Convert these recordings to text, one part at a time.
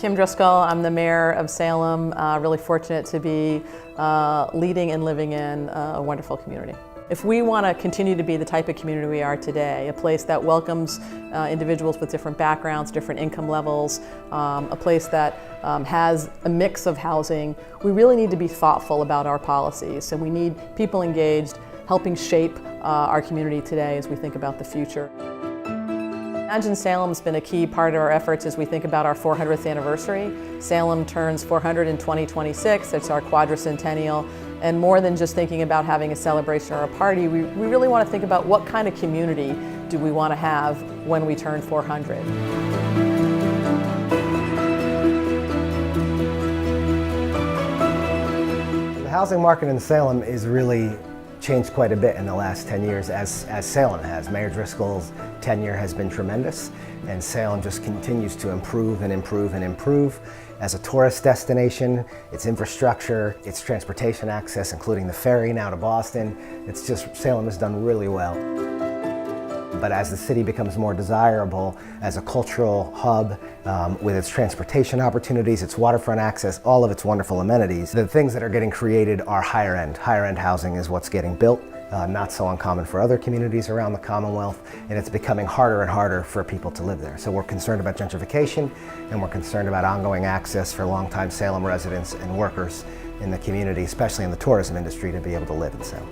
Kim Driscoll. I'm the mayor of Salem. Really fortunate to be leading and living in a wonderful community. If we want to continue to be the type of community we are today, a place that welcomes individuals with different backgrounds, different income levels, a place that has a mix of housing, we really need to be thoughtful about our policies. So we need people engaged, helping shape our community today as we think about the future. Imagine Salem has been a key part of our efforts as we think about our 400th anniversary. Salem turns 400 in 2026, it's our quadricentennial. And more than just thinking about having a celebration or a party, we really want to think about what kind of community do we want to have when we turn 400. The housing market in Salem is really changed quite a bit in the last 10 years as Salem has. Mayor Driscoll's tenure has been tremendous, and Salem just continues to improve and improve and improve. As a tourist destination, its infrastructure, its transportation access, including the ferry now to Boston, it's just, Salem has done really well. But as the city becomes more desirable as a cultural hub with its transportation opportunities, its waterfront access, all of its wonderful amenities, the things that are getting created are higher end. Higher end housing is what's getting built, not so uncommon for other communities around the Commonwealth, and it's becoming harder and harder for people to live there. So we're concerned about gentrification, and we're concerned about ongoing access for longtime Salem residents and workers in the community, especially in the tourism industry, to be able to live in Salem.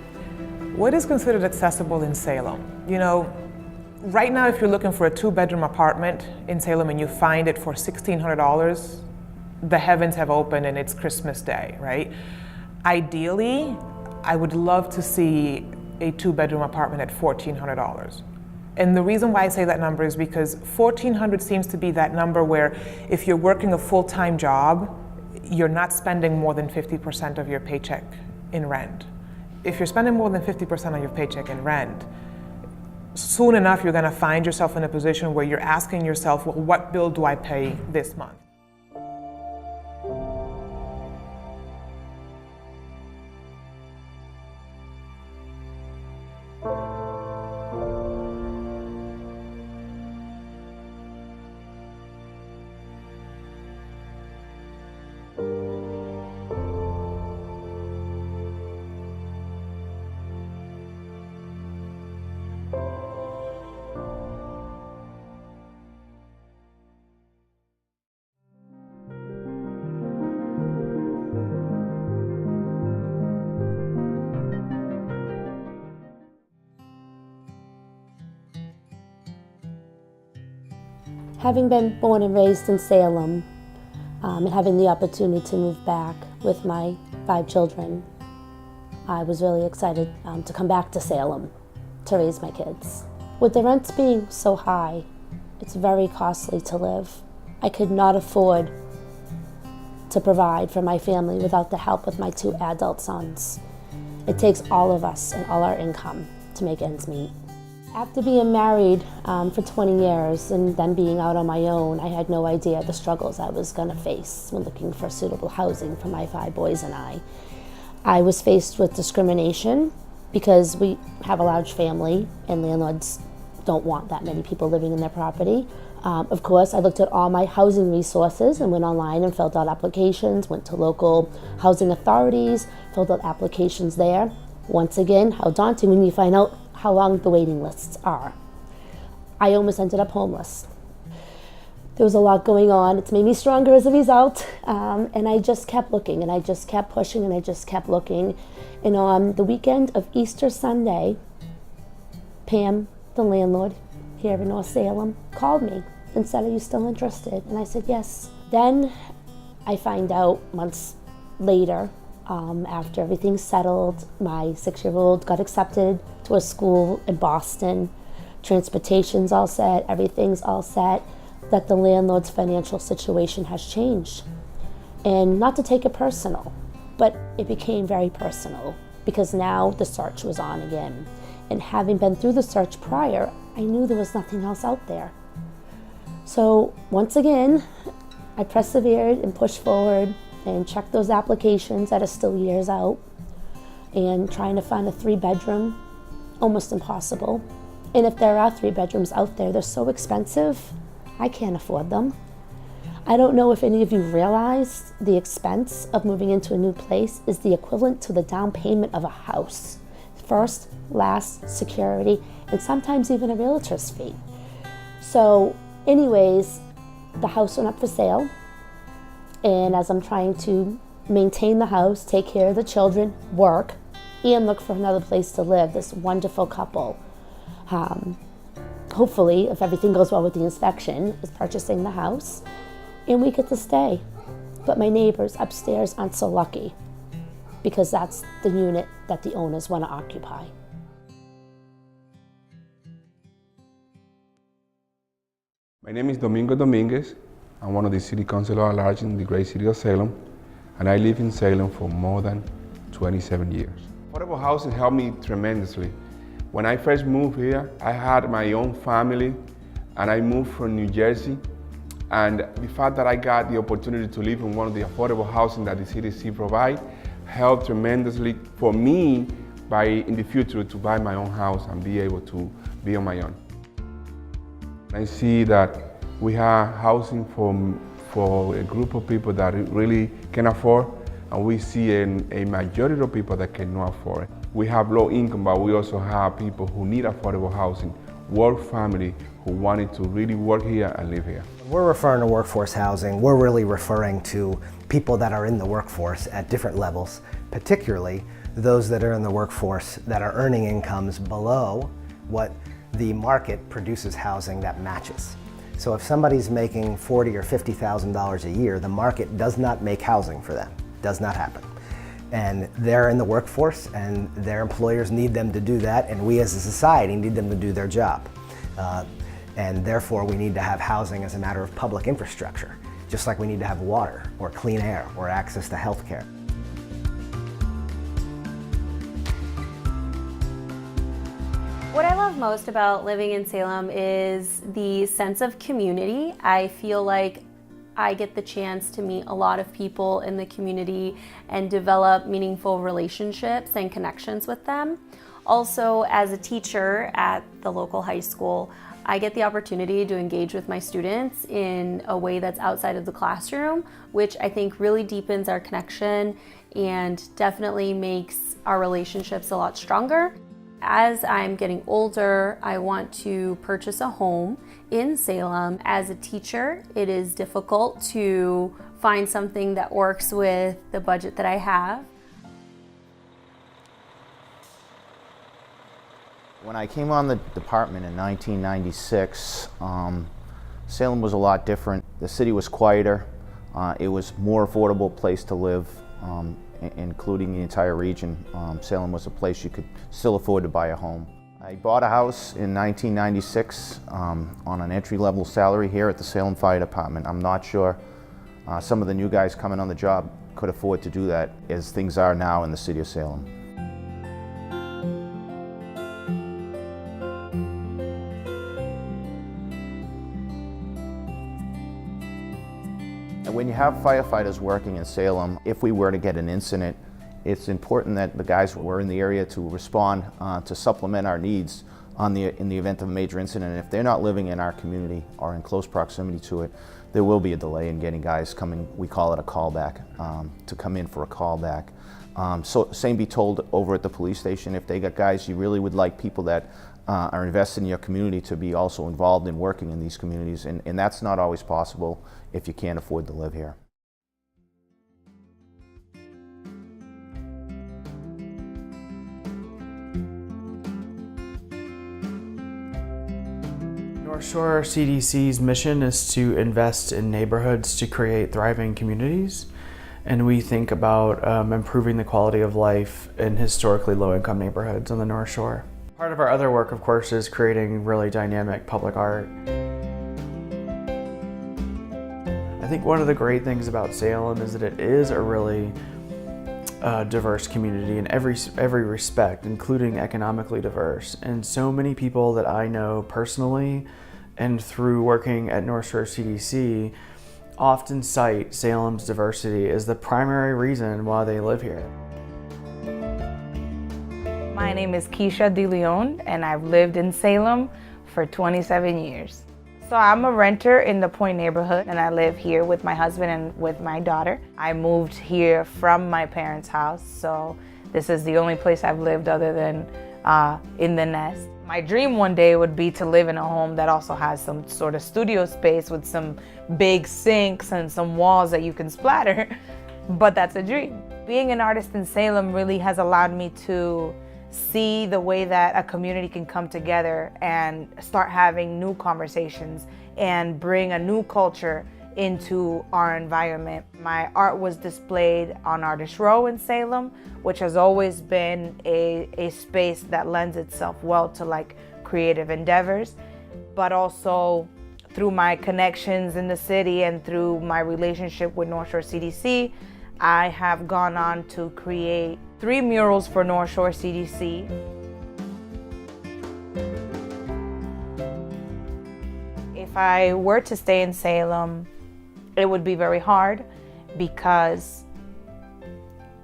What is considered accessible in Salem? You know, right now, if you're looking for a 2-bedroom apartment in Salem and you find it for $1,600, the heavens have opened and it's Christmas Day, right? Ideally, I would love to see a 2-bedroom apartment at $1,400. And the reason why I say that number is because $1,400 seems to be that number where if you're working a full-time job, you're not spending more than 50% of your paycheck in rent. If you're spending more than 50% of your paycheck in rent, soon enough you're going to find yourself in a position where you're asking yourself, well, what bill do I pay this month? Having been born and raised in Salem and having the opportunity to move back with my 5 children, I was really excited to come back to Salem to raise my kids. With the rents being so high, it's very costly to live. I could not afford to provide for my family without the help of my 2 adult sons. It takes all of us and all our income to make ends meet. After being married for 20 years and then being out on my own, I had no idea the struggles I was going to face when looking for suitable housing for my 5 boys and I. I was faced with discrimination because we have a large family and landlords don't want that many people living in their property. Of course, I looked at all my housing resources and went online and filled out applications, went to local housing authorities, filled out applications there. Once again, how daunting when you find out how long the waiting lists are. I almost ended up homeless. There was a lot going on. It's made me stronger as a result. And I just kept looking and I just kept pushing and I just kept looking. And on the weekend of Easter Sunday, Pam, the landlord here in North Salem, called me and said, "Are you still interested?" And I said, yes. Then I find out months later, after everything settled, my 6-year-old got accepted to a school in Boston. Transportation's all set, everything's all set, that the landlord's financial situation has changed. And not to take it personal, but it became very personal because now the search was on again. And having been through the search prior, I knew there was nothing else out there. So once again, I persevered and pushed forward and checked those applications that are still years out, and trying to find a 3-bedroom, almost impossible. And if there are 3 bedrooms out there, they're so expensive, I can't afford them. I don't know if any of you realize the expense of moving into a new place is the equivalent to the down payment of a house. First, last, security, and sometimes even a realtor's fee. So anyways, the house went up for sale, and as I'm trying to maintain the house, take care of the children, work, and look for another place to live, this wonderful couple, hopefully, if everything goes well with the inspection, is purchasing the house, and we get to stay. But my neighbors upstairs aren't so lucky, because that's the unit that the owners want to occupy. My name is Domingo Dominguez. I'm one of the city councilors at large in the great city of Salem, and I live in Salem for more than 27 years. Affordable housing helped me tremendously. When I first moved here, I had my own family, and I moved from New Jersey. And the fact that I got the opportunity to live in one of the affordable housing that the CDC provides helped tremendously for me in the future to buy my own house and be able to be on my own. I see that we have housing for a group of people that really can afford, and we see a majority of people that cannot afford it. We have low income, but we also have people who need affordable housing, work family who wanted to really work here and live here. When we're referring to workforce housing, we're really referring to people that are in the workforce at different levels, particularly those that are in the workforce that are earning incomes below what the market produces housing that matches. So if somebody's making $40,000 or $50,000 a year, the market does not make housing for them. Does not happen. And they're in the workforce, and their employers need them to do that, and we as a society need them to do their job. And therefore we need to have housing as a matter of public infrastructure, just like we need to have water or clean air or access to health care. What I love most about living in Salem is the sense of community. I feel like I get the chance to meet a lot of people in the community and develop meaningful relationships and connections with them. Also, as a teacher at the local high school, I get the opportunity to engage with my students in a way that's outside of the classroom, which I think really deepens our connection and definitely makes our relationships a lot stronger. As I'm getting older, I want to purchase a home in Salem. As a teacher, it is difficult to find something that works with the budget that I have. When I came on the department in 1996, Salem was a lot different. The city was quieter. It was a more affordable place to live, including the entire region. Salem was a place you could still afford to buy a home. I bought a house in 1996 on an entry-level salary here at the Salem Fire Department. I'm not sure some of the new guys coming on the job could afford to do that as things are now in the city of Salem. When you have firefighters working in Salem, if we were to get an incident, it's important that the guys were in the area to respond to supplement our needs in the event of a major incident. And if they're not living in our community or in close proximity to it, there will be a delay in getting guys coming, we call it a callback, to come in for a callback. So same be told over at the police station. If they got guys, you really would like people that are invested in your community to be also involved in working in these communities, and that's not always possible if you can't afford to live here. North Shore CDC's mission is to invest in neighborhoods to create thriving communities, and we think about improving the quality of life in historically low-income neighborhoods on the North Shore. Part of our other work, of course, is creating really dynamic public art. I think one of the great things about Salem is that it is a really diverse community in every respect, including economically diverse. And so many people that I know personally and through working at North Shore CDC often cite Salem's diversity as the primary reason why they live here. My name is Keisha De Leon, and I've lived in Salem for 27 years. So I'm a renter in the Point neighborhood, and I live here with my husband and with my daughter. I moved here from my parents' house, so this is the only place I've lived other than in the nest. My dream one day would be to live in a home that also has some sort of studio space with some big sinks and some walls that you can splatter, but that's a dream. Being an artist in Salem really has allowed me to see the way that a community can come together and start having new conversations and bring a new culture into our environment. My art was displayed on Artist Row in Salem, which has always been a space that lends itself well to like creative endeavors, but also through my connections in the city and through my relationship with North Shore CDC, I have gone on to create 3 murals for North Shore CDC. If I were to stay in Salem, it would be very hard because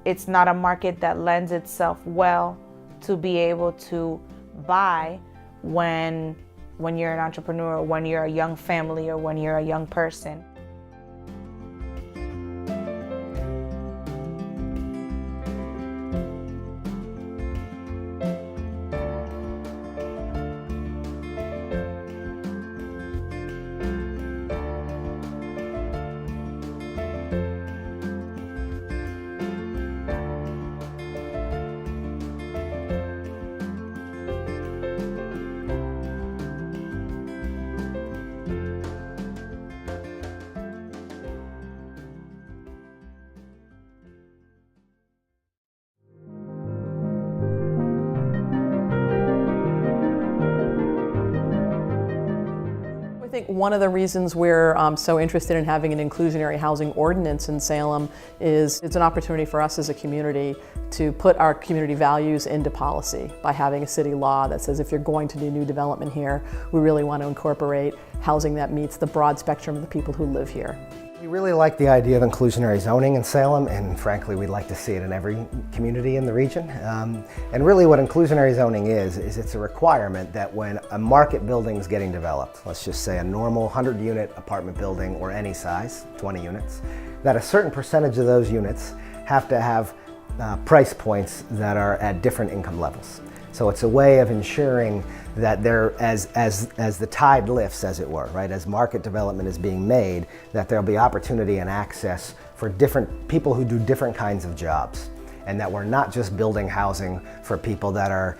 it's not a market that lends itself well to be able to buy when you're an entrepreneur, when you're a young family, or when you're a young person. I think one of the reasons we're so interested in having an inclusionary housing ordinance in Salem is it's an opportunity for us as a community to put our community values into policy by having a city law that says if you're going to do new development here, we really want to incorporate housing that meets the broad spectrum of the people who live here. We really like the idea of inclusionary zoning in Salem, and frankly we'd like to see it in every community in the region. And really what inclusionary zoning is it's a requirement that when a market building is getting developed, let's just say a normal 100-unit apartment building or any size, 20 units, that a certain percentage of those units have to have price points that are at different income levels. So it's a way of ensuring that there, as the tide lifts, as it were, right, as market development is being made, that there'll be opportunity and access for different people who do different kinds of jobs, and that we're not just building housing for people that are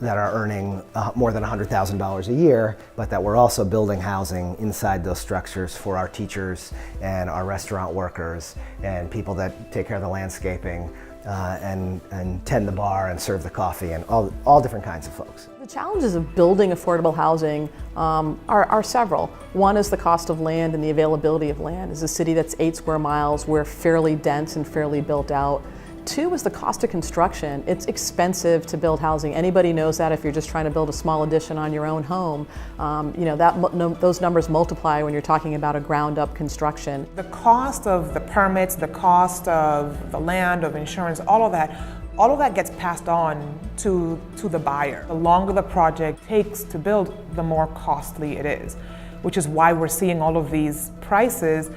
earning more than $100,000 a year, but that we're also building housing inside those structures for our teachers and our restaurant workers and people that take care of the landscaping. And tend the bar and serve the coffee and all different kinds of folks. The challenges of building affordable housing are several. One is the cost of land and the availability of land. As a city that's 8 square miles, we're fairly dense and fairly built out. 2 is the cost of construction. It's expensive to build housing. Anybody knows that if you're just trying to build a small addition on your own home. Those numbers multiply when you're talking about a ground-up construction. The cost of the permits, the cost of the land, of insurance, all of that gets passed on to the buyer. The longer the project takes to build, the more costly it is, which is why we're seeing all of these prices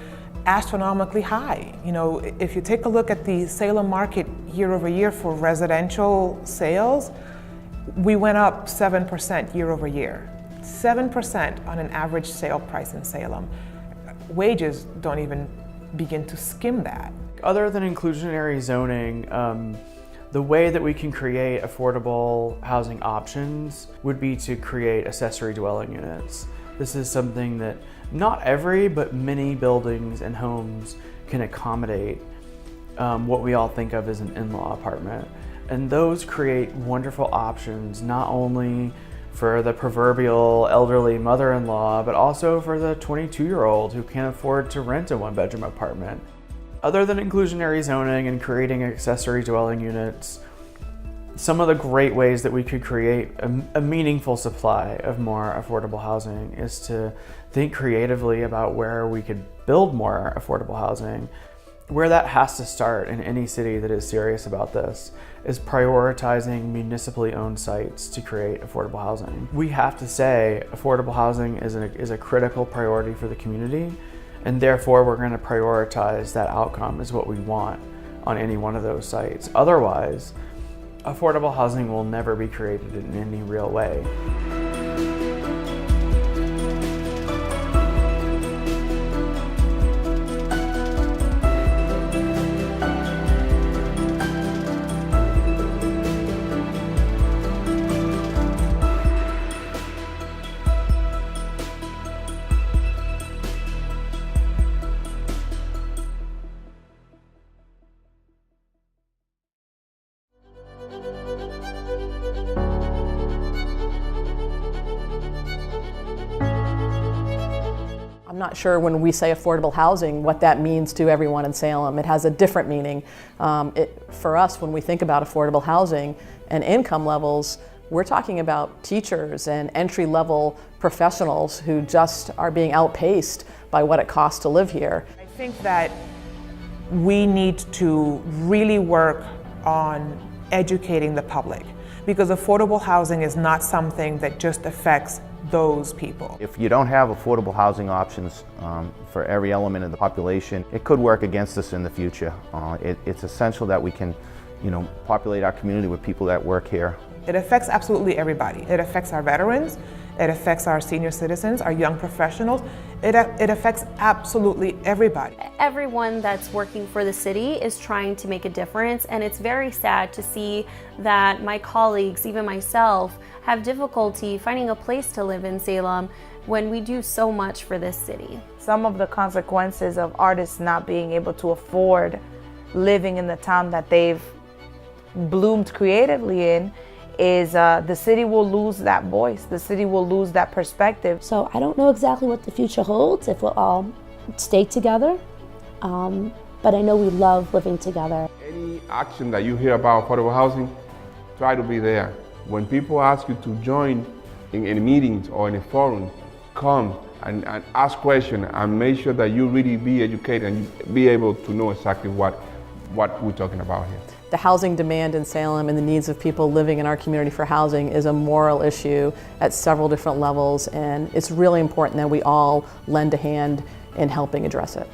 astronomically high. You know, if you take a look at the Salem market year over year for residential sales, we went up 7% year over year. 7% on an average sale price in Salem. Wages don't even begin to skim that. Other than inclusionary zoning, the way that we can create affordable housing options would be to create accessory dwelling units. This is something that not every, but many buildings and homes can accommodate what we all think of as an in-law apartment. And those create wonderful options, not only for the proverbial elderly mother-in-law, but also for the 22-year-old who can't afford to rent a 1-bedroom apartment. Other than inclusionary zoning and creating accessory dwelling units, some of the great ways that we could create a meaningful supply of more affordable housing is to think creatively about where we could build more affordable housing. Where that has to start in any city that is serious about this is prioritizing municipally owned sites to create affordable housing. We have to say affordable housing is a critical priority for the community, and therefore we're going to prioritize that outcome as what we want on any one of those sites. Otherwise, affordable housing will never be created in any real way. I'm not sure when we say affordable housing what that means to everyone in Salem. It has a different meaning. For us, when we think about affordable housing and income levels, we're talking about teachers and entry-level professionals who just are being outpaced by what it costs to live here. I think that we need to really work on educating the public, because affordable housing is not something that just affects those people. If you don't have affordable housing options for every element of the population, it could work against us in the future. It's essential that we can, populate our community with people that work here. It affects absolutely everybody. It affects our veterans, it affects our senior citizens, our young professionals. It affects absolutely everybody. Everyone that's working for the city is trying to make a difference, and it's very sad to see that my colleagues, even myself, have difficulty finding a place to live in Salem when we do so much for this city. Some of the consequences of artists not being able to afford living in the town that they've bloomed creatively in is the city will lose that voice, the city will lose that perspective. So I don't know exactly what the future holds if we'll all stay together, but I know we love living together. Any action that you hear about affordable housing, try to be there. When people ask you to join in meetings or in a forum, come and ask questions and make sure that you really be educated and be able to know exactly what we're talking about here. The housing demand in Salem and the needs of people living in our community for housing is a moral issue at several different levels, and it's really important that we all lend a hand in helping address it.